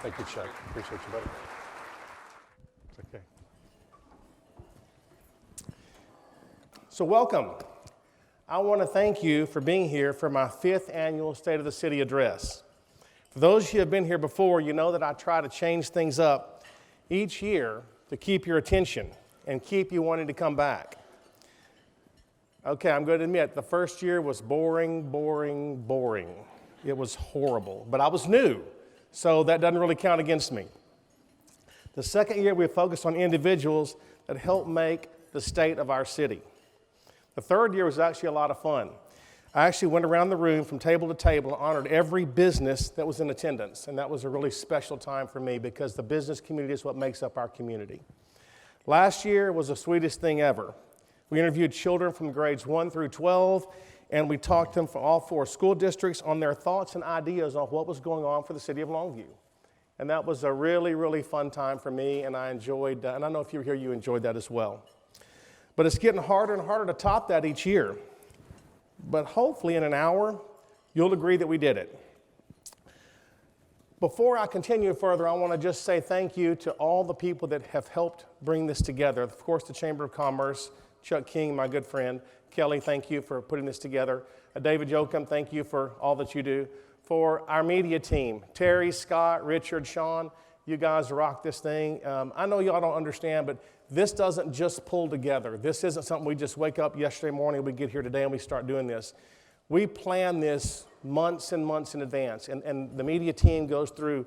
Thank you, Chuck. Appreciate you, buddy. It's okay. So welcome. I want to thank you for being here for my 5th annual State of the City address. For those of you who have been here before, you know that I try to change things up each year to keep your attention and keep you wanting to come back. Okay, I'm going to admit, the first year was boring. It was horrible, but I was new, so that doesn't really count against me. The second year, we focused on individuals that helped make the state of our city. The third year was actually a lot of fun. I actually went around the room from table to table and honored every business that was in attendance, and that was a really special time for me because the business community is what makes up our community. Last year was the sweetest thing ever. We interviewed children from grades 1 through 12, and we talked to them from all 4 school districts on their thoughts and ideas on what was going on for the city of Longview. And that was a really, really fun time for me, and I enjoyed that. And I know if you were here, you enjoyed that as well. But it's getting harder and harder to top that each year. But hopefully in an hour, you'll agree that we did it. Before I continue further, I want to just say thank you to all the people that have helped bring this together. Of course, the Chamber of Commerce, Chuck King, my good friend. Kelly, thank you for putting this together. David Jokum, thank you for all that you do. For our media team, Terry, Scott, Richard, Sean, you guys rock this thing. I know y'all don't understand, but this doesn't just pull together. This isn't something we just wake up yesterday morning, we get here today and we start doing this. We plan this months and months in advance, and the media team goes through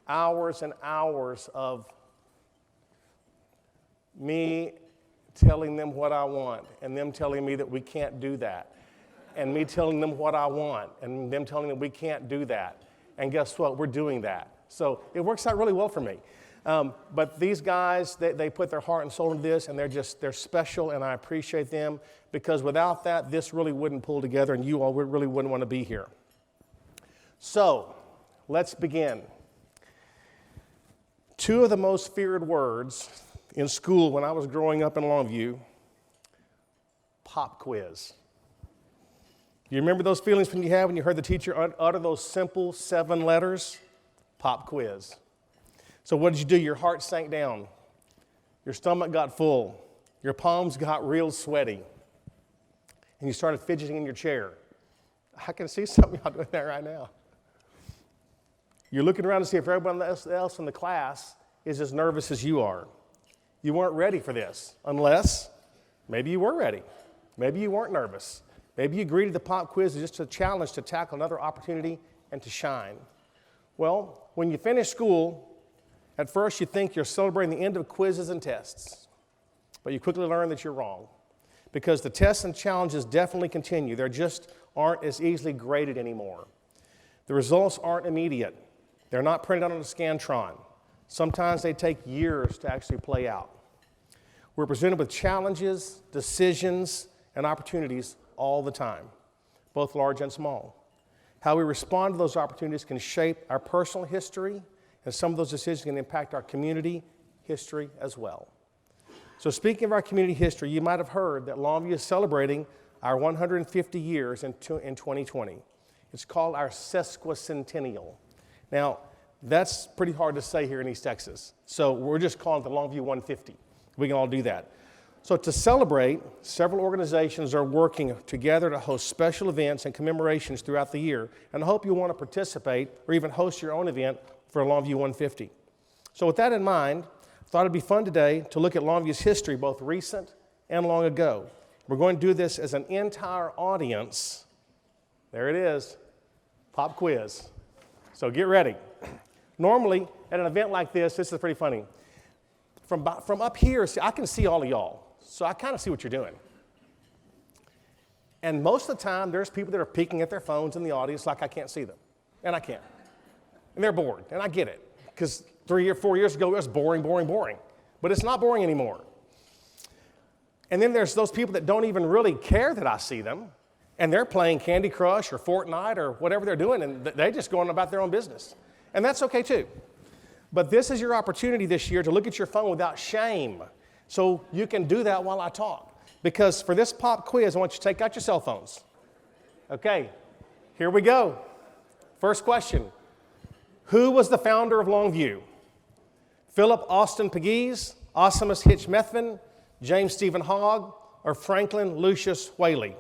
hours and hours of me telling them what I want, and them telling me that we can't do that, and me telling them what I want, and them telling them we can't do that. And guess what? We're doing that. So it works out really well for me. But these guys, they put their heart and soul into this, and they're special, and I appreciate them, because without that, this really wouldn't pull together, and you all really wouldn't want to be here. So let's begin. 2 of the most feared words in school when I was growing up in Longview: pop quiz. You remember those feelings when you had when you heard the teacher utter those simple 7 letters? Pop quiz. So what did you do? Your heart sank down. Your stomach got full. Your palms got real sweaty. And you started fidgeting in your chair. I can see some of y'all doing that right now. You're looking around to see if everyone else in the class is as nervous as you are. You weren't ready for this, unless maybe you were ready. Maybe you weren't nervous. Maybe you greeted the pop quiz as just a challenge to tackle another opportunity and to shine. Well, when you finish school, at first you think you're celebrating the end of quizzes and tests, but you quickly learn that you're wrong, because the tests and challenges definitely continue. They just aren't as easily graded anymore. The results aren't immediate. They're not printed out on a Scantron. Sometimes they take years to actually play out. We're presented with challenges, decisions, and opportunities all the time, both large and small. How we respond to those opportunities can shape our personal history, and some of those decisions can impact our community history as well. So speaking of our community history, you might have heard that Longview is celebrating our 150 years in 2020. It's called our sesquicentennial. Now, that's pretty hard to say here in East Texas, so we're just calling it the Longview 150. We can all do that. So to celebrate, several organizations are working together to host special events and commemorations throughout the year, and I hope you want to participate or even host your own event for Longview 150. So with that in mind, I thought it'd be fun today to look at Longview's history, both recent and long ago. We're going to do this as an entire audience. There it is, pop quiz. So get ready. Normally, at an event like this is pretty funny. From up here, see, I can see all of y'all, so I kind of see what you're doing. And most of the time, there's people that are peeking at their phones in the audience like I can't see them, and I can't. And they're bored, and I get it, because 3 or 4 years ago, it was boring. But it's not boring anymore. And then there's those people that don't even really care that I see them, and they're playing Candy Crush or Fortnite or whatever they're doing, and they're just going about their own business. And that's okay too. But this is your opportunity this year to look at your phone without shame. So you can do that while I talk. Because for this pop quiz, I want you to take out your cell phones. Okay, here we go. First question, who was the founder of Longview? Philip Austin Pegues, Osimus Hitch Methvin, James Stephen Hogg, or Franklin Lucius Whaley?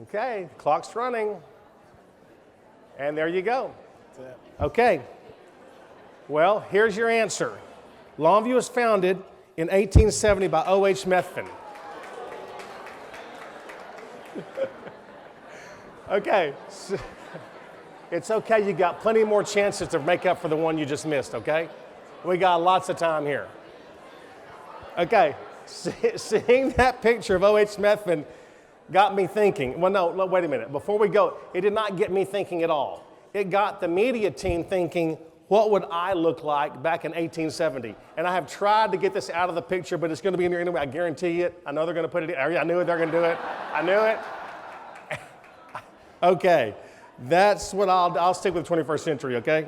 Okay, clock's running. And there you go. Okay. Well, here's your answer. Longview was founded in 1870 by O.H. Methvin. Okay. So, it's okay, you got plenty more chances to make up for the one you just missed, okay? We got lots of time here. Okay, seeing that picture of O.H. Methvin got me thinking. Well, no, wait a minute. Before we go, it did not get me thinking at all. It got the media team thinking, what would I look like back in 1870? And I have tried to get this out of the picture, but it's going to be in there anyway. I guarantee it. I know they're going to put it in. I knew it. They're going to do it. I knew it. Okay. That's what I'll stick with the 21st century, okay?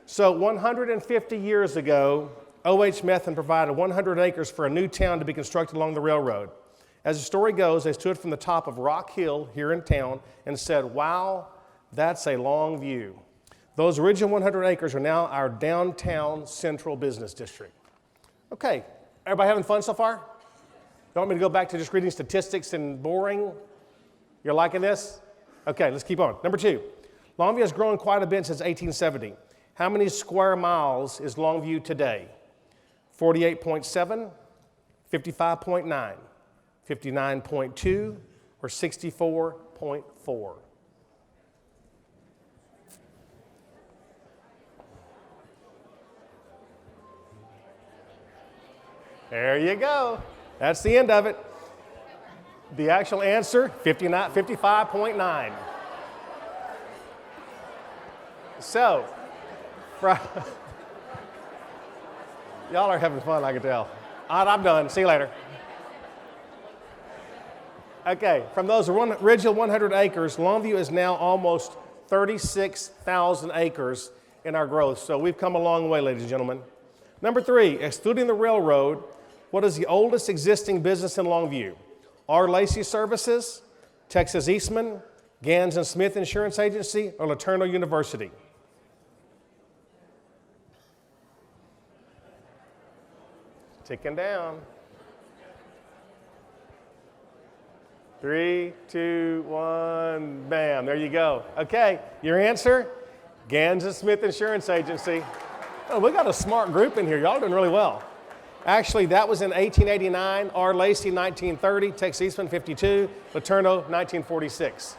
So 150 years ago, O.H. Methvin provided 100 acres for a new town to be constructed along the railroad. As the story goes, they stood from the top of Rock Hill here in town and said, wow, that's a long view. Those original 100 acres are now our downtown central business district. Okay, everybody having fun so far? You want me to go back to just reading statistics and boring? You're liking this? Okay, let's keep on. Number 2, Longview has grown quite a bit since 1870. How many square miles is Longview today? 48.7, 55.9, 59.2, or 64.4? There you go. That's the end of it. The actual answer, 55.9. So, y'all are having fun, I can tell. All right, I'm done. See you later. Okay, from those original 100 acres, Longview is now almost 36,000 acres in our growth. So we've come a long way, ladies and gentlemen. Number 3, excluding the railroad, what is the oldest existing business in Longview? R. Lacey Services, Texas Eastman, Gans and Smith Insurance Agency, or LeTourneau University? Ticking down. 3, 2, 1, bam, there you go. Okay, your answer? Gans and Smith Insurance Agency. Oh, we got a smart group in here. Y'all are doing really well. Actually, that was in 1889, R. Lacey 1930, Texas Eastman 52, LeTourneau 1946.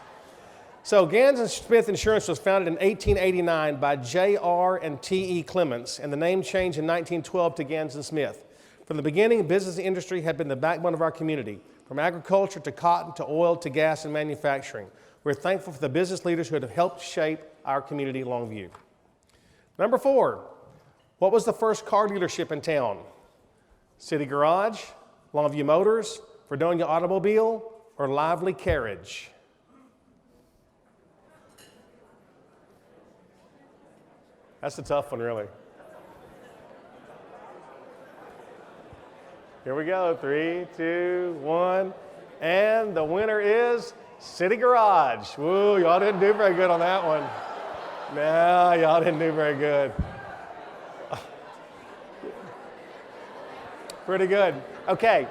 So Gans and Smith Insurance was founded in 1889 by J.R. and T.E. Clements, and the name changed in 1912 to Gans and Smith. From the beginning, business industry had been the backbone of our community, from agriculture to cotton to oil to gas and manufacturing. We're thankful for the business leaders who have helped shape our community, Longview. Number 4, what was the first car dealership in town? City Garage, Longview Motors, Fredonia Automobile, or Lively Carriage? That's a tough one, really. Here we go, 3, 2, 1, and the winner is City Garage. Woo, y'all didn't do very good on that one. No, y'all didn't do very good. Pretty good. Okay.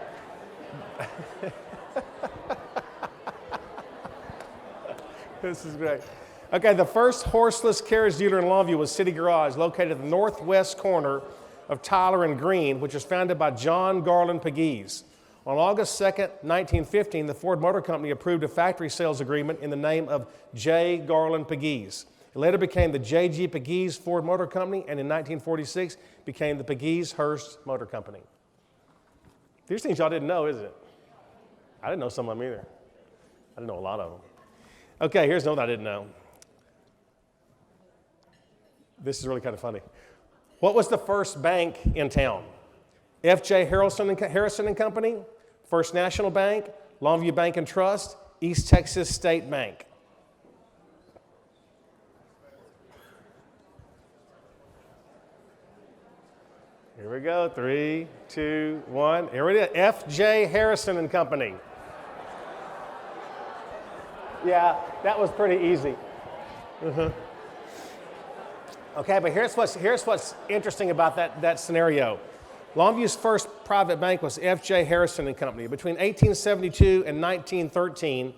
This is great. Okay, the first horseless carriage dealer in Longview was City Garage, located at the northwest corner of Tyler and Green, which was founded by John Garland Pegues. On August 2nd, 1915, the Ford Motor Company approved a factory sales agreement in the name of J. Garland Pegues. It later became the J.G. Pegues Ford Motor Company, and in 1946 became the Pegues-Hearst Motor Company. These things y'all didn't know, isn't it? I didn't know some of them either. I didn't know a lot of them. Okay, here's one I didn't know. This is really kind of funny. What was the first bank in town? F.J. Harrison and Company, First National Bank, Longview Bank and Trust, East Texas State Bank. Here we go. 3, 2, 1. Here it is. F.J. Harrison and Company. Yeah, that was pretty easy. Okay, but here's what's interesting about that scenario. Longview's first private bank was F.J. Harrison and Company. Between 1872 and 1913,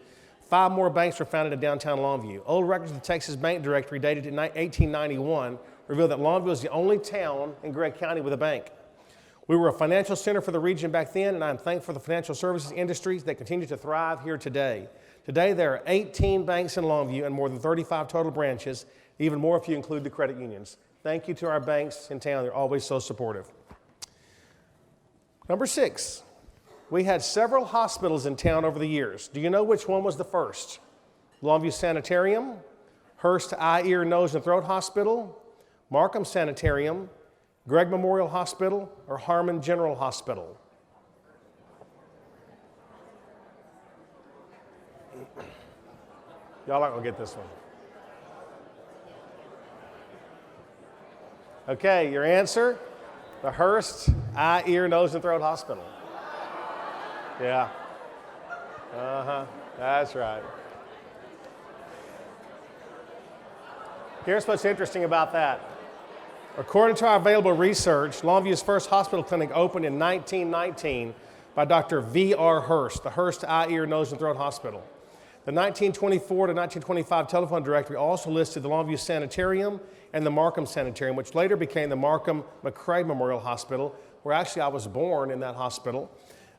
5 more banks were founded in downtown Longview. Old records of the Texas Bank Directory dated to 1891 reveal that Longview was the only town in Gregg County with a bank. We were a financial center for the region back then, and I'm thankful for the financial services industries that continue to thrive here today. Today, there are 18 banks in Longview and more than 35 total branches, even more if you include the credit unions. Thank you to our banks in town. They're always so supportive. Number 6, we had several hospitals in town over the years. Do you know which one was the first? Longview Sanitarium, Hearst Eye, Ear, Nose, and Throat Hospital, Markham Sanitarium, Gregg Memorial Hospital, or Harmon General Hospital? Y'all aren't going to get this one. Okay, your answer? The Hearst Eye, Ear, Nose, and Throat Hospital. Yeah. That's right. Here's what's interesting about that. According to our available research, Longview's first hospital clinic opened in 1919 by Dr. V.R. Hearst, the Hearst Eye, Ear, Nose, and Throat Hospital. The 1924 to 1925 telephone directory also listed the Longview Sanitarium and the Markham Sanitarium, which later became the Markham McCrae Memorial Hospital, where actually I was born in that hospital.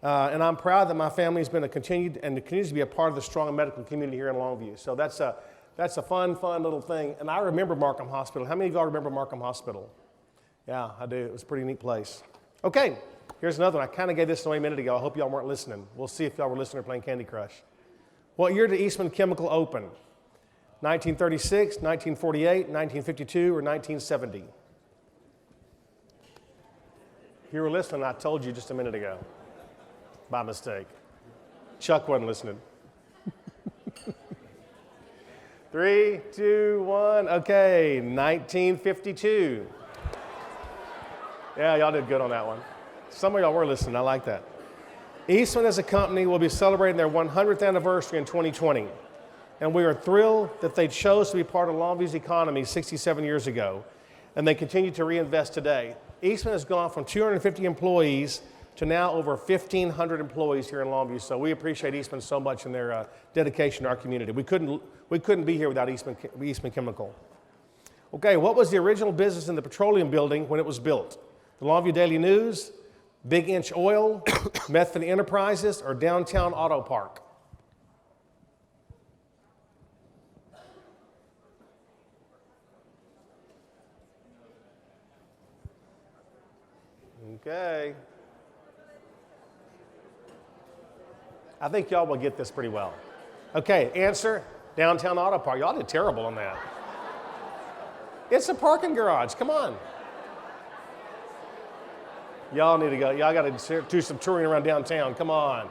And I'm proud that my family has been continues to be a part of the strong medical community here in Longview. So that's a fun little thing. And I remember Markham Hospital. How many of y'all remember Markham Hospital? Yeah, I do. It was a pretty neat place. Okay, here's another one. I kind of gave this away a minute ago. I hope y'all weren't listening. We'll see if y'all were listening or playing Candy Crush. What year did Eastman Chemical open? 1936, 1948, 1952, or 1970? If you were listening, I told you just a minute ago. By mistake. Chuck wasn't listening. 3, 2, 1. Okay, 1952. Yeah, y'all did good on that one. Some of y'all were listening. I like that. Eastman as a company will be celebrating their 100th anniversary in 2020. And we are thrilled that they chose to be part of Longview's economy 67 years ago. And they continue to reinvest today. Eastman has gone from 250 employees to now over 1,500 employees here in Longview. So we appreciate Eastman so much in their dedication to our community. We couldn't be here without Eastman Chemical. Okay, what was the original business in the petroleum building when it was built? The Longview Daily News, Big Inch Oil, Method Enterprises, or Downtown Auto Park? Okay. I think y'all will get this pretty well. Okay, answer, Downtown Auto Park. Y'all did terrible on that. It's a parking garage, come on. Y'all need to go, y'all got to do some touring around downtown, come on.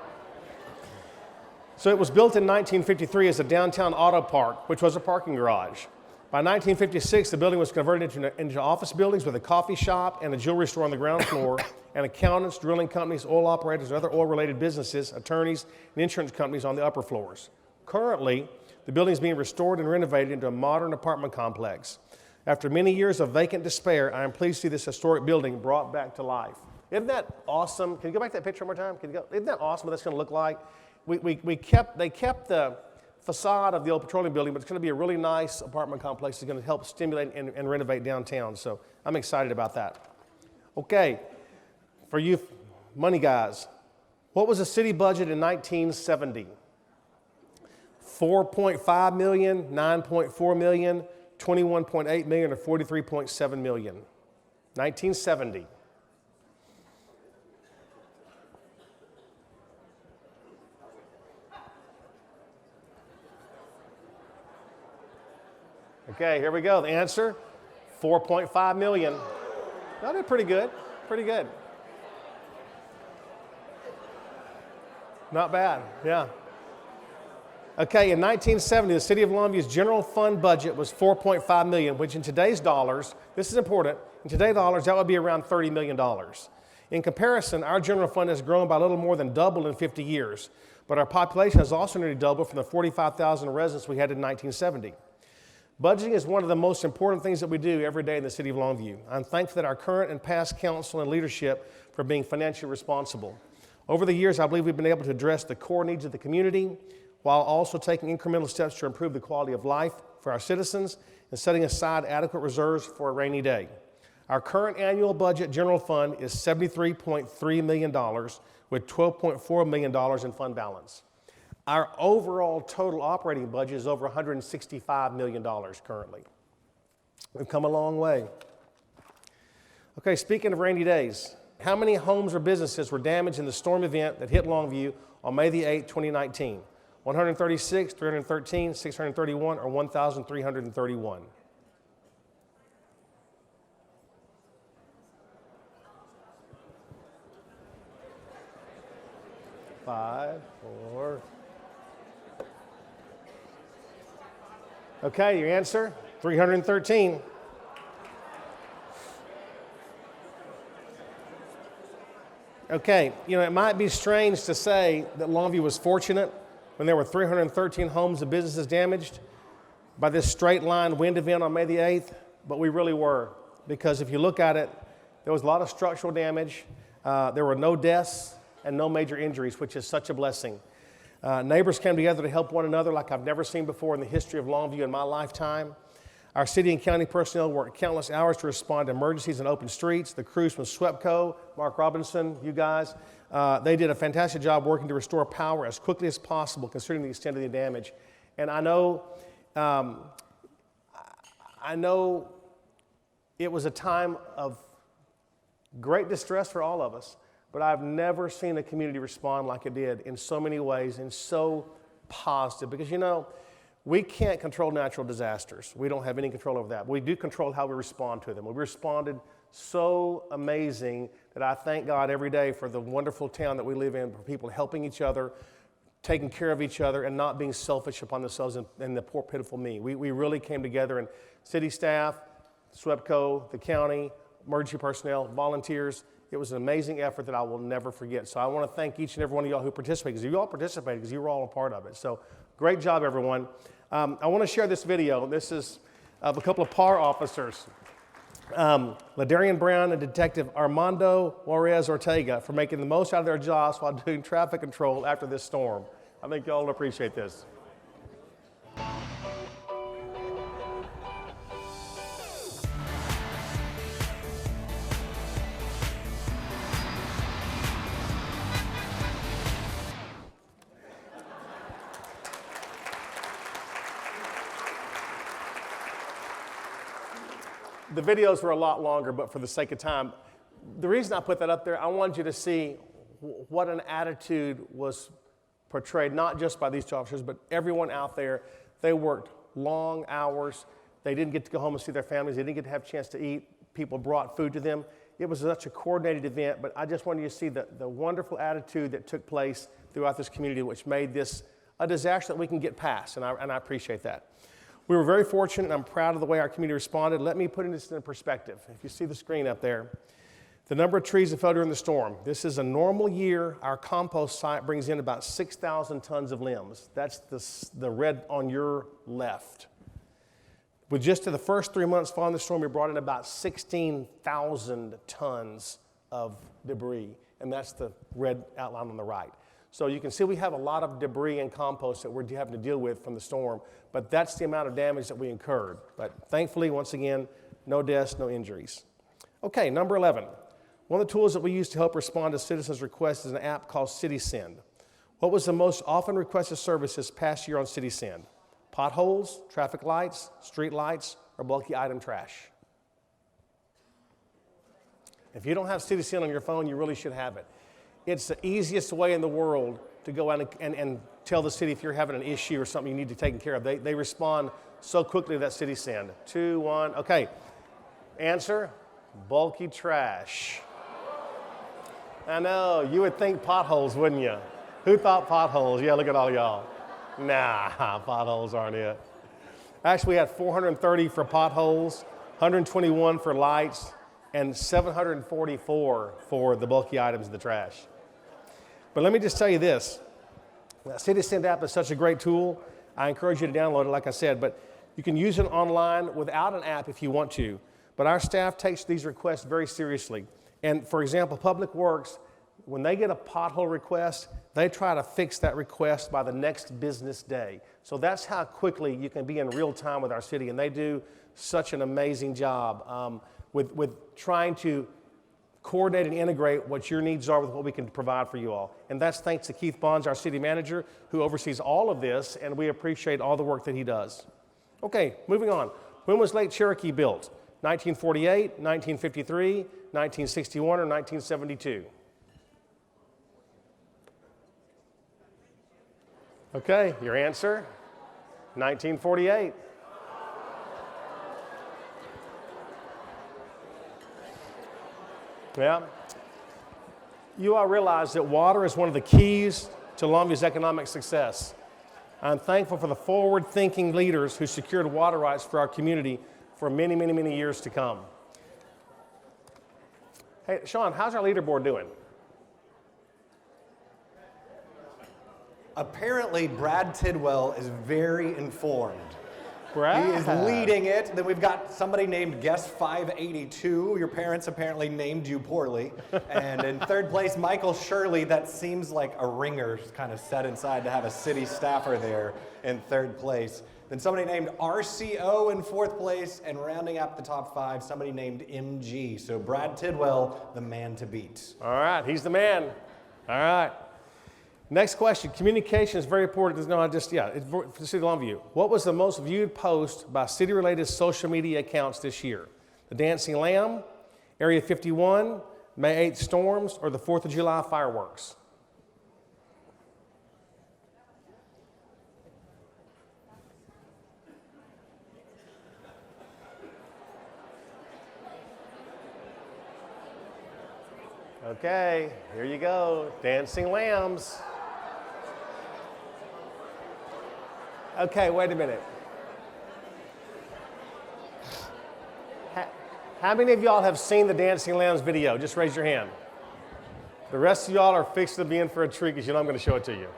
So it was built in 1953 as a downtown auto park, which was a parking garage. By 1956, the building was converted into office buildings with a coffee shop and a jewelry store on the ground floor, and accountants, drilling companies, oil operators, and other oil-related businesses, attorneys, and insurance companies on the upper floors. Currently, the building is being restored and renovated into a modern apartment complex. After many years of vacant despair, I am pleased to see this historic building brought back to life. Isn't that awesome? Can you go back to that picture one more time? Isn't that awesome what that's going to look like? They kept the facade of the old petroleum building, but it's going to be a really nice apartment complex. It's going to help stimulate and renovate downtown. So I'm excited about that. Okay, for you money guys, what was the city budget in 1970? 4.5 million, 9.4 million, 21.8 million, or 43.7 million? 1970. Okay, here we go. The answer, 4.5 million. That did pretty good, pretty good. Not bad, yeah. Okay, in 1970, the city of Longview's general fund budget was $4.5 million, which in today's dollars, this is important, in today's dollars, that would be around $30 million. In comparison, our general fund has grown by a little more than double in 50 years, but our population has also nearly doubled from the 45,000 residents we had in 1970. Budgeting is one of the most important things that we do every day in the city of Longview. I'm thankful that our current and past council and leadership for being financially responsible. Over the years, I believe we've been able to address the core needs of the community while also taking incremental steps to improve the quality of life for our citizens and setting aside adequate reserves for a rainy day. Our current annual budget general fund is $73.3 million with $12.4 million in fund balance. Our overall total operating budget is over $165 million currently. We've come a long way. Okay, speaking of rainy days, how many homes or businesses were damaged in the storm event that hit Longview on May the 8th, 2019? 136, 313, 631, or 1,331? 5, 4. Okay, your answer, 313. Okay, it might be strange to say that Longview was fortunate when there were 313 homes and businesses damaged by this straight line wind event on May the 8th, but we really were. Because if you look at it, there was a lot of structural damage, there were no deaths and no major injuries, which is such a blessing. Neighbors came together to help one another like I've never seen before in the history of Longview in my lifetime. Our city and county personnel worked countless hours to respond to emergencies in open streets. The crews from SWEPCO, Mark Robinson, you guys, they did a fantastic job working to restore power as quickly as possible considering the extent of the damage. And I know it was a time of great distress for all of us, but I've never seen a community respond like it did in so many ways and so positive. Because we can't control natural disasters. We don't have any control over that. But we do control how we respond to them. We responded so amazing that I thank God every day for the wonderful town that we live in, for people helping each other, taking care of each other, and not being selfish upon themselves and the poor, pitiful me. We really came together, and city staff, SWEPCO, the county, emergency personnel, volunteers. It was an amazing effort that I will never forget. So I want to thank each and every one of y'all who participated, because you all participated, because you were all a part of it. So great job, everyone. I want to share this video. This is of a couple of PAR officers, Ladarian Brown and Detective Armando Juarez Ortega, for making the most out of their jobs while doing traffic control after this storm. I think y'all will appreciate this. The videos were a lot longer, but for the sake of time, the reason I put that up there, I wanted you to see what an attitude was portrayed, not just by these two officers, but everyone out there. They worked long hours. They didn't get to go home and see their families. They didn't get to have a chance to eat. People brought food to them. It was such a coordinated event, but I just wanted you to see the wonderful attitude that took place throughout this community, which made this a disaster that we can get past, and I appreciate that. We were very fortunate, and I'm proud of the way our community responded. Let me put this in perspective. If you see the screen up there, the number of trees that fell during the storm. This is a normal year. Our compost site brings in about 6,000 tons of limbs. That's the red on your left. With just the first 3 months following the storm, we brought in about 16,000 tons of debris, and that's the red outline on the right. So you can see we have a lot of debris and compost that we're having to deal with from the storm, but that's the amount of damage that we incurred. But thankfully, once again, no deaths, no injuries. Okay, number 11. One of the tools that we use to help respond to citizens' requests is an app called CitySend. What was the most often requested service this past year on CitySend? Potholes, traffic lights, street lights, or bulky item trash? If you don't have CitySend on your phone, you really should have it. It's the easiest way in the world to go out and tell the city if you're having an issue or something you need to take care of. They respond so quickly to that CitySend. 2, 1, okay. Answer, bulky trash. I know, you would think potholes, wouldn't you? Who thought potholes? Yeah, look at all y'all. Nah, potholes aren't it. Actually, we had 430 for potholes, 121 for lights, and 744 for the bulky items in the trash. But let me just tell you this. City Send app is such a great tool. I encourage you to download it, like I said, but you can use it online without an app if you want to. But our staff takes these requests very seriously. And for example, Public Works, when they get a pothole request, they try to fix that request by the next business day. So that's how quickly you can be in real time with our city, and they do such an amazing job with trying to coordinate and integrate what your needs are with what we can provide for you all. And that's thanks to Keith Bonds, our city manager, who oversees all of this, and we appreciate all the work that he does. Okay, moving on. When was Lake Cherokee built? 1948, 1953, 1961, or 1972? Okay, your answer, 1948. Yeah. You all realize that water is one of the keys to Longview's economic success. I'm thankful for the forward-thinking leaders who secured water rights for our community for many, many, many years to come. Hey, Sean, how's our leaderboard doing? Apparently, Brad Tidwell is very informed. Brad? He is leading it. Then we've got somebody named Guest 582. Your parents apparently named you poorly. And in third place, Michael Shirley. That seems like a ringer kind of set inside to have a city staffer there in third place. Then somebody named RCO in fourth place. And rounding up the top five, somebody named MG. So Brad Tidwell, the man to beat. All right, he's the man. All right. Next question. Communication is very important. No, it's for the City of Longview. What was the most viewed post by city-related social media accounts this year? The Dancing Lamb, Area 51, May 8th storms, or the 4th of July fireworks? Okay, here you go. Dancing Lambs. Okay, wait a minute. How many of y'all have seen the Dancing Lambs video? Just raise your hand. The rest of y'all are fixing to be in for a treat because you know I'm going to show it to you.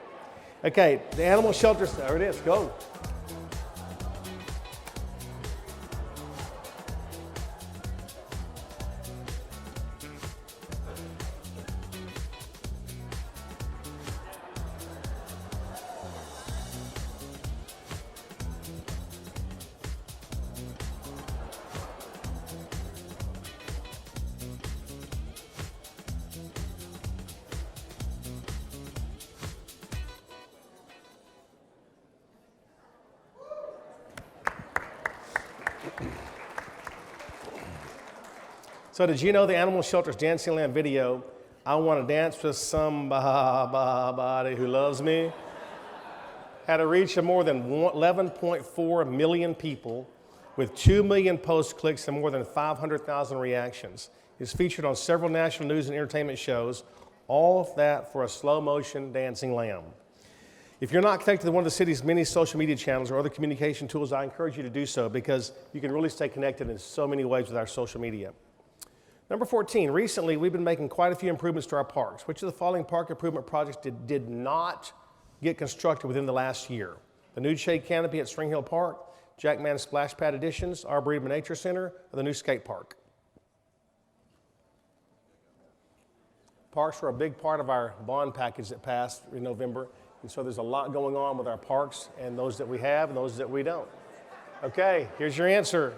Okay, the animal shelters, there it is, go. So did you know the Animal Shelter's Dancing Lamb video, I Want to Dance with Somebody Who Loves Me, had a reach of more than 11.4 million people with 2 million post clicks and more than 500,000 reactions. It's featured on several national news and entertainment shows, all of that for a slow motion dancing lamb. If you're not connected to one of the city's many social media channels or other communication tools, I encourage you to do so because you can really stay connected in so many ways with our social media. Number 14, recently we've been making quite a few improvements to our parks. Which of the following park improvement projects did not get constructed within the last year? The nude shade canopy at Spring Hill Park, Jackman Splash Pad additions, Arboretum Nature Center, or the new skate park? Parks were a big part of our bond package that passed in November, and so there's a lot going on with our parks and those that we have and those that we don't. Okay, here's your answer.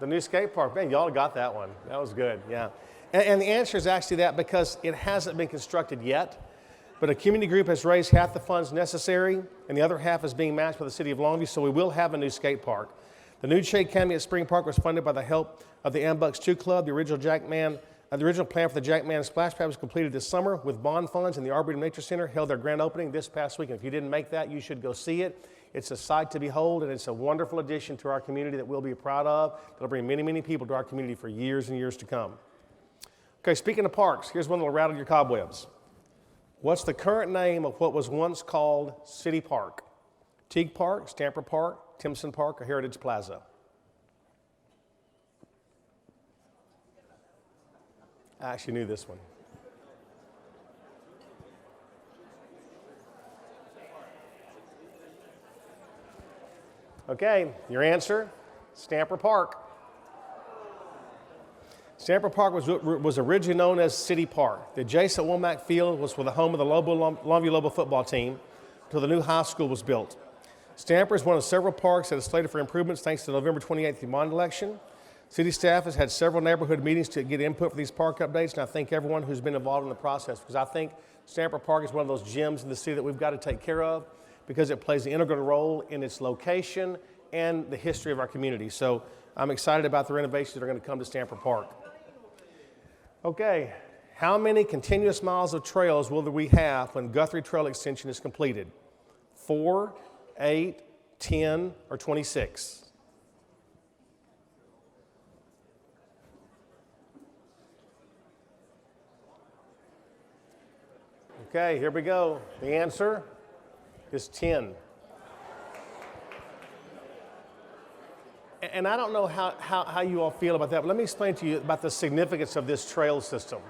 The new skate park. Man, y'all got that one. That was good, yeah. And the answer is actually that because it hasn't been constructed yet, but a community group has raised half the funds necessary, and the other half is being matched by the City of Longview, so we will have a new skate park. The nude shade canopy at Spring Park was funded by the help of the Ambucks 2 Club. The original plan for the Jackman Splash Pad was completed this summer with bond funds, and the Arboretum Nature Center held their grand opening this past weekend. If you didn't make that, you should go see it. It's a sight to behold, and it's a wonderful addition to our community that we'll be proud of. That'll bring many, many people to our community for years and years to come. Okay, speaking of parks, here's one that'll rattle your cobwebs. What's the current name of what was once called City Park? Teague Park, Stamper Park, Timpson Park, or Heritage Plaza? I actually knew this one. Okay, your answer, Stamper Park. Stamper Park was originally known as City Park. The adjacent Mack field was for the home of the Longview Lobo football team until the new high school was built. Stamper is one of several parks that is slated for improvements thanks to the November 28th bond election. City staff has had several neighborhood meetings to get input for these park updates, and I thank everyone who's been involved in the process, because I think Stamper Park is one of those gems in the city that we've got to take care of, because it plays an integral role in its location and the history of our community. So I'm excited about the renovations that are going to come to Stamper Park. Okay, how many continuous miles of trails will we have when Guthrie Trail Extension is completed? 4, 8, 10, or 26? Okay, here we go. The answer is 10. And I don't know how you all feel about that, but let me explain to you about the significance of this trail system.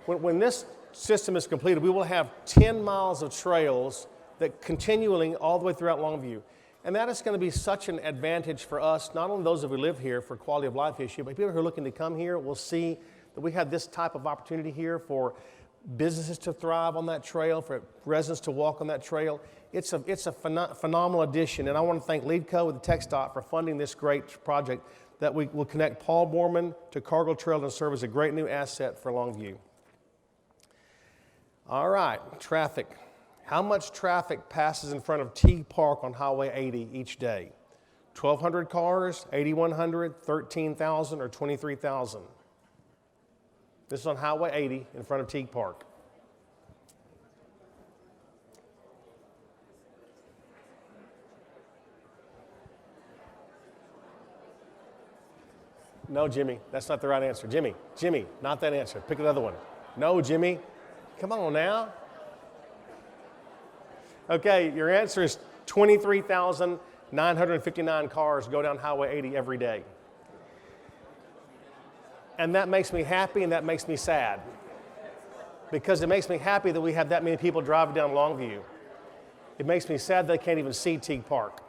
When this system is completed, we will have 10 miles of trails that continually all the way throughout Longview. And that is going to be such an advantage for us, not only those that we live here for quality of life issue, but people who are looking to come here will see that we have this type of opportunity here for businesses to thrive on that trail, for residents to walk on that trail. It's a phenomenal addition, and I want to thank LeadCo with the TxDOT for funding this great project that we will connect Paul Borman to Cargill Trail and serve as a great new asset for Longview. All right, traffic. How much traffic passes in front of Teague Park on Highway 80 each day? 1,200 cars, 8,100, 13,000, or 23,000? This is on Highway 80 in front of Teague Park. No, Jimmy, that's not the right answer. Jimmy, not that answer. Pick another one. No, Jimmy, come on now. Okay, your answer is 23,959 cars go down Highway 80 every day. And that makes me happy and that makes me sad, because it makes me happy that we have that many people driving down Longview. It makes me sad they can't even see Teague Park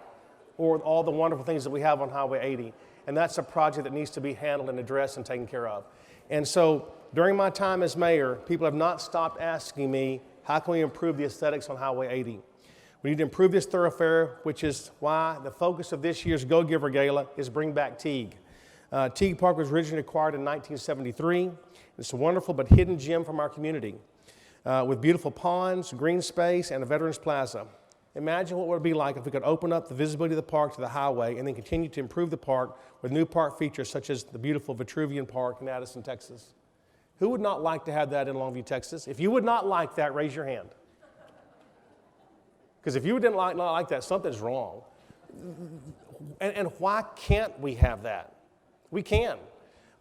or all the wonderful things that we have on Highway 80. And that's a project that needs to be handled and addressed and taken care of. And so during my time as mayor, people have not stopped asking me, how can we improve the aesthetics on Highway 80? We need to improve this thoroughfare, which is why the focus of this year's Go Giver Gala is Bring Back Teague. Teague Park was originally acquired in 1973. It's a wonderful but hidden gem from our community with beautiful ponds, green space, and a Veterans Plaza. Imagine what it would be like if we could open up the visibility of the park to the highway and then continue to improve the park with new park features such as the beautiful Vitruvian Park in Addison, Texas. Who would not like to have that in Longview, Texas? If you would not like that, raise your hand. Because if you didn't not like that, something's wrong. And why can't we have that? We can.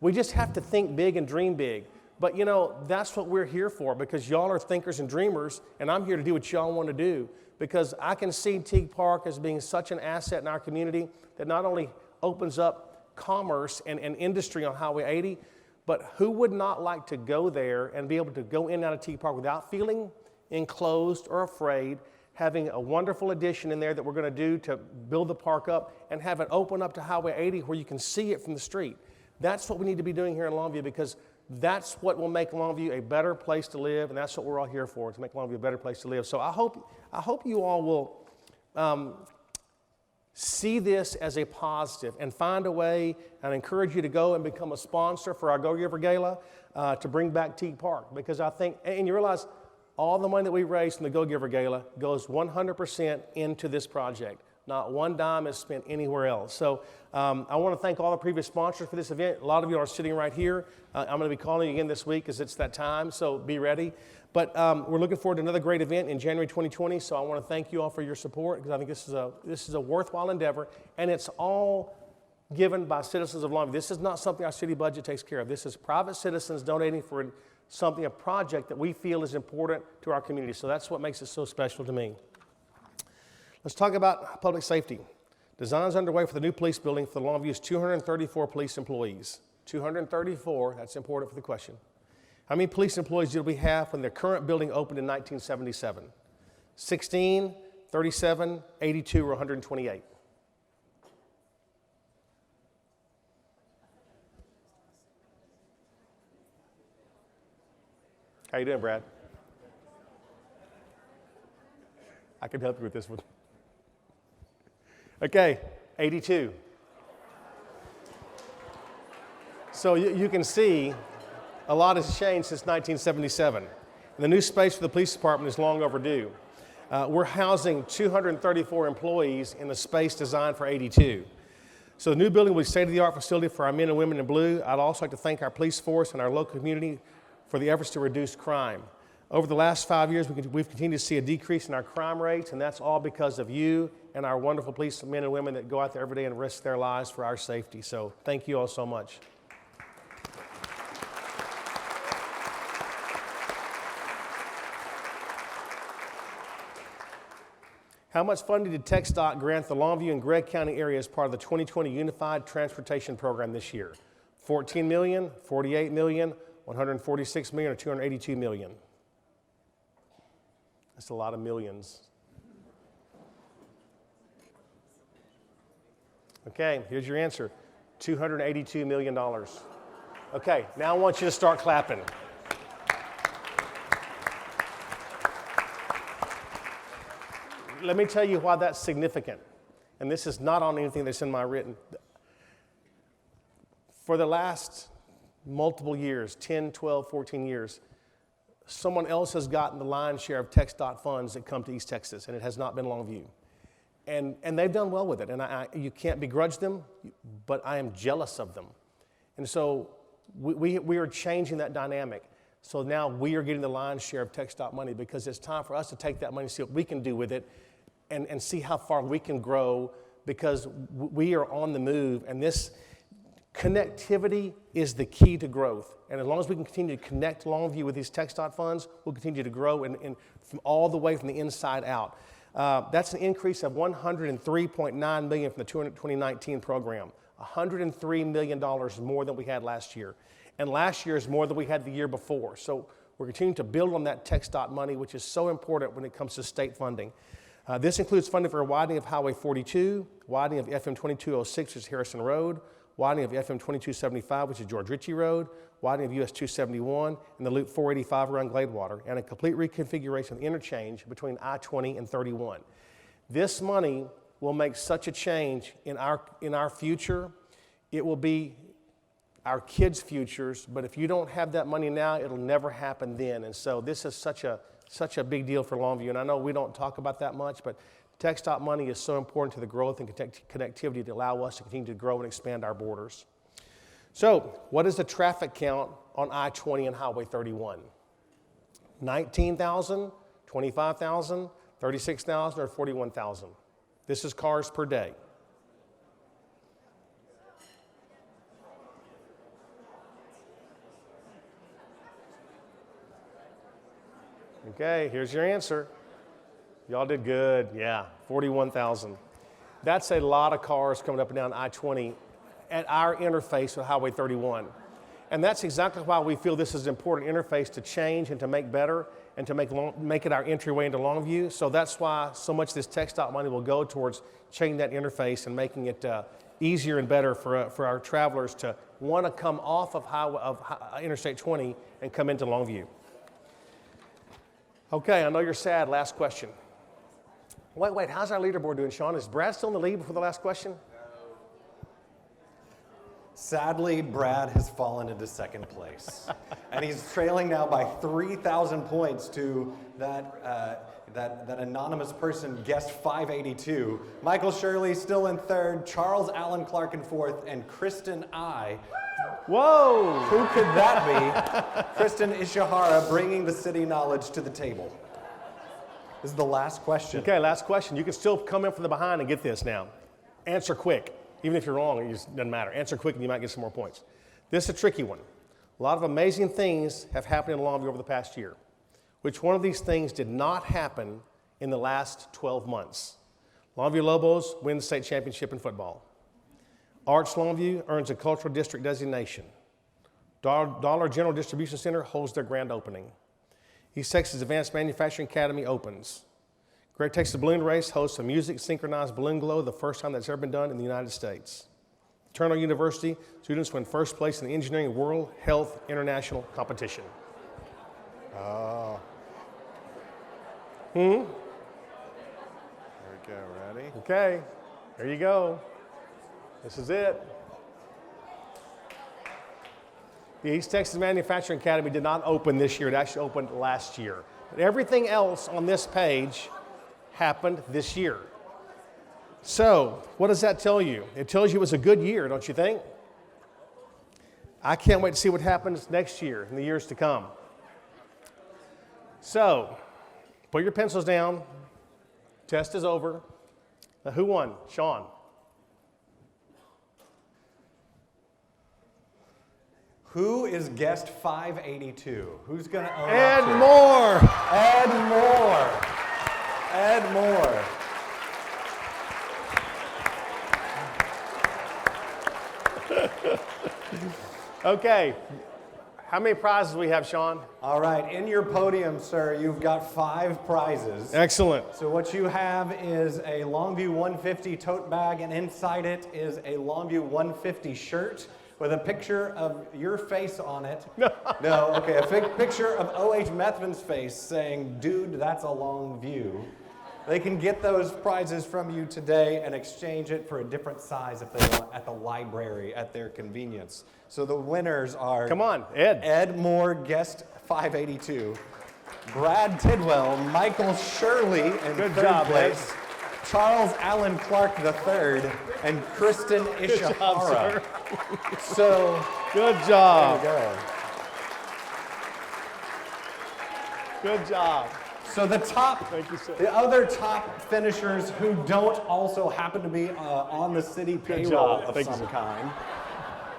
We just have to think big and dream big. But you know, that's what we're here for, because y'all are thinkers and dreamers, and I'm here to do what y'all want to do, because I can see Teague Park as being such an asset in our community that not only opens up commerce and industry on Highway 80, but who would not like to go there and be able to go in and out of Teague Park without feeling enclosed or afraid, having a wonderful addition in there that we're going to do to build the park up and have it open up to Highway 80 where you can see it from the street. That's what we need to be doing here in Longview, because that's what will make Longview a better place to live, and that's what we're all here for, to make Longview a better place to live. So I hope you all will see this as a positive and find a way, and I encourage you to go and become a sponsor for our Go Giver Gala to bring back Teague Park, because I think, and you realize all the money that we raise from the Go Giver Gala goes 100% into this project. Not one dime is spent anywhere else. So I want to thank all the previous sponsors for this event. A lot of you are sitting right here. I'm going to be calling you again this week because it's that time, so be ready. But we're looking forward to another great event in January 2020, so I want to thank you all for your support, because I think this is a worthwhile endeavor, and it's all given by citizens of Longview. This is not something our city budget takes care of. This is private citizens donating something, a project that we feel is important to our community. So that's what makes it so special to me. Let's talk about public safety. Design's underway for the new police building for the Longview's 234 police employees. 234, that's important for the question. How many police employees did we have when the current building opened in 1977? 16, 37, 82, or 128? How you doing, Brad? I can help you with this one. Okay, 82. So you can see a lot has changed since 1977. And the new space for the police department is long overdue. We're housing 234 employees in a space designed for 82. So the new building will be a state-of-the-art facility for our men and women in blue. I'd also like to thank our police force and our local community for the efforts to reduce crime. Over the last 5 years, we've continued to see a decrease in our crime rates, and that's all because of you and our wonderful police men and women that go out there every day and risk their lives for our safety. So thank you all so much. How much funding did TxDOT grant the Longview and Gregg County area as part of the 2020 Unified Transportation Program this year? 14 million, 48 million, 146 million, or 282 million? That's a lot of millions. Okay, here's your answer. $282 million. Okay, now I want you to start clapping. Let me tell you why that's significant. And this is not on anything that's in my written. For the last multiple years, 10, 12, 14 years, someone else has gotten the lion's share of TxDOT funds that come to East Texas, and it has not been Longview. And they've done well with it, and you can't begrudge them, but I am jealous of them. And so we are changing that dynamic. So now we are getting the lion's share of TxDOT money because it's time for us to take that money and see what we can do with it and see how far we can grow because we are on the move, and this connectivity is the key to growth. And as long as we can continue to connect Longview with these TxDOT funds, we'll continue to grow from all the way from the inside out. That's an increase of $103.9 million from the 2019 program, $103 million more than we had last year. And last year is more than we had the year before. So we're continuing to build on that TxDOT money, which is so important when it comes to state funding. This includes funding for a widening of Highway 42, widening of FM 2206, which is Harrison Road, widening of FM 2275, which is George Ritchie Road, widening of US 271, and the Loop 485 around Gladewater, and a complete reconfiguration of the interchange between I-20 and 31. This money will make such a change in our future. It will be our kids' futures, but if you don't have that money now, it'll never happen then. And so this is such a big deal for Longview. And I know we don't talk about that much, but TxDOT money is so important to the growth and connectivity to allow us to continue to grow and expand our borders. So what is the traffic count on I-20 and Highway 31? 19,000, 25,000, 36,000, or 41,000? This is cars per day. Okay, here's your answer. Y'all did good. Yeah, 41,000. That's a lot of cars coming up and down I-20 at our interface with Highway 31. And that's exactly why we feel this is an important interface to change and to make better and to make it our entryway into Longview. So that's why so much of this TxDOT money will go towards changing that interface and making it easier and better for our travelers to want to come off of Interstate 20 and come into Longview. Okay, I know you're sad. Last question. Wait, how's our leaderboard doing, Sean? Is Brad still in the lead before the last question? Sadly, Brad has fallen into second place. And he's trailing now by 3,000 points to that anonymous person, guest 582. Michael Shirley still in third, Charles Allen Clark in fourth, and Kristen I. Whoa! Who could that be? Kristen Ishihara bringing the city knowledge to the table. This is the last question. Okay, last question. You can still come in from the behind and get this now. Answer quick. Even if you're wrong, it just doesn't matter. Answer quick and you might get some more points. This is a tricky one. A lot of amazing things have happened in Longview over the past year. Which one of these things did not happen in the last 12 months? Longview Lobos win the state championship in football. Arts Longview earns a cultural district designation. Dollar General Distribution Center holds their grand opening. East Texas Advanced Manufacturing Academy opens. Great Texas Balloon Race hosts a music synchronized balloon glow, the first time that's ever been done in the United States. Turner University students win first place in the Engineering World Health International Competition. Oh. There we go, ready? Okay, there you go. This is it. The East Texas Manufacturing Academy did not open this year. It actually opened last year. But everything else on this page happened this year. So, what does that tell you? It tells you it was a good year, don't you think? I can't wait to see what happens next year and the years to come. So, put your pencils down. Test is over. Now, who won? Sean. Who is guest 582? Who's going to own Ed up to it? Moore. Ed Moore. Ed Moore. Okay. How many prizes do we have, Sean? All right, in your podium, sir, you've got 5 prizes. Excellent. So what you have is a Longview 150 tote bag, and inside it is a Longview 150 shirt with a picture of your face on it. No, okay, a picture of O.H. Methvin's face saying, "Dude, that's a long view." They can get those prizes from you today and exchange it for a different size if they want at the library at their convenience. So the winners are... Come on, Ed. Ed Moore, guest 582. Brad Tidwell, Michael Shirley in Good third job, place. Charles Allen Clark III, and Kristen Ishihara. So, Good job. there you go. Good job. So the Thank you, sir. the other top finishers who don't also happen to be on the city payroll job. of Thank you, some sir. kind.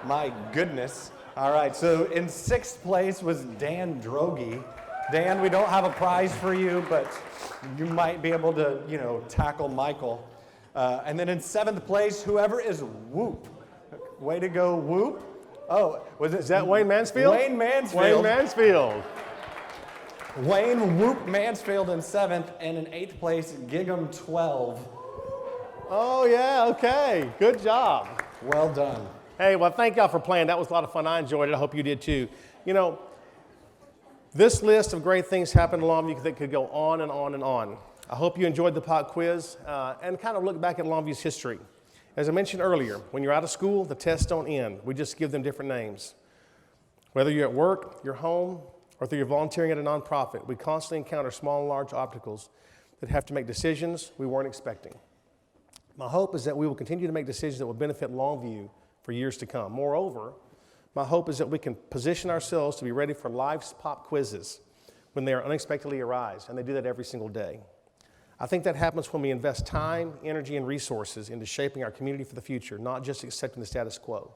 My goodness. All right, so in 6th place was Dan Drogi. Dan, we don't have a prize for you, but you might be able to, tackle Michael. And then in 7th place, whoever is Whoop. Way to go, Whoop. Oh, Is that Wayne Mansfield? Wayne Mansfield. Wayne Mansfield. Wayne Whoop Mansfield in 7th, and in 8th place, Gig'em 12. Oh, yeah, okay. Good job. Well done. Hey, well, thank y'all for playing. That was a lot of fun. I enjoyed it. I hope you did too. This list of great things happened in Longview that could go on and on and on. I hope you enjoyed the pop quiz and kind of look back at Longview's history. As I mentioned earlier, when you're out of school, the tests don't end. We just give them different names. Whether you're at work, your home, or through your volunteering at a nonprofit, we constantly encounter small and large obstacles that have to make decisions we weren't expecting. My hope is that we will continue to make decisions that will benefit Longview for years to come. Moreover, my hope is that we can position ourselves to be ready for life's pop quizzes when they are unexpectedly arise, and they do that every single day. I think that happens when we invest time, energy, and resources into shaping our community for the future, not just accepting the status quo.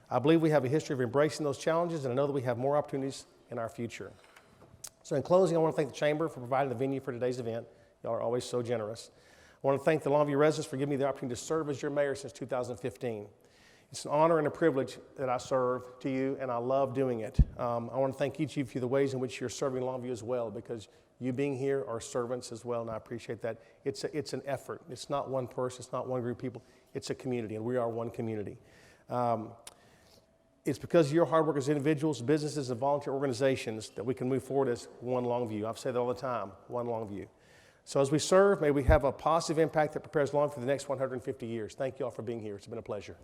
I believe we have a history of embracing those challenges, and I know that we have more opportunities in our future. So in closing, I want to thank the Chamber for providing the venue for today's event. Y'all are always so generous. I want to thank the Longview residents for giving me the opportunity to serve as your mayor since 2015. It's an honor and a privilege that I serve to you, and I love doing it. I want to thank each of you for the ways in which you're serving Longview as well, because you being here are servants as well, and I appreciate that. It's an effort. It's not one person. It's not one group of people. It's a community, and we are one community. It's because of your hard work as individuals, businesses, and volunteer organizations that we can move forward as one Longview. I've said that all the time, one Longview. So as we serve, may we have a positive impact that prepares Longview for the next 150 years. Thank you all for being here. It's been a pleasure.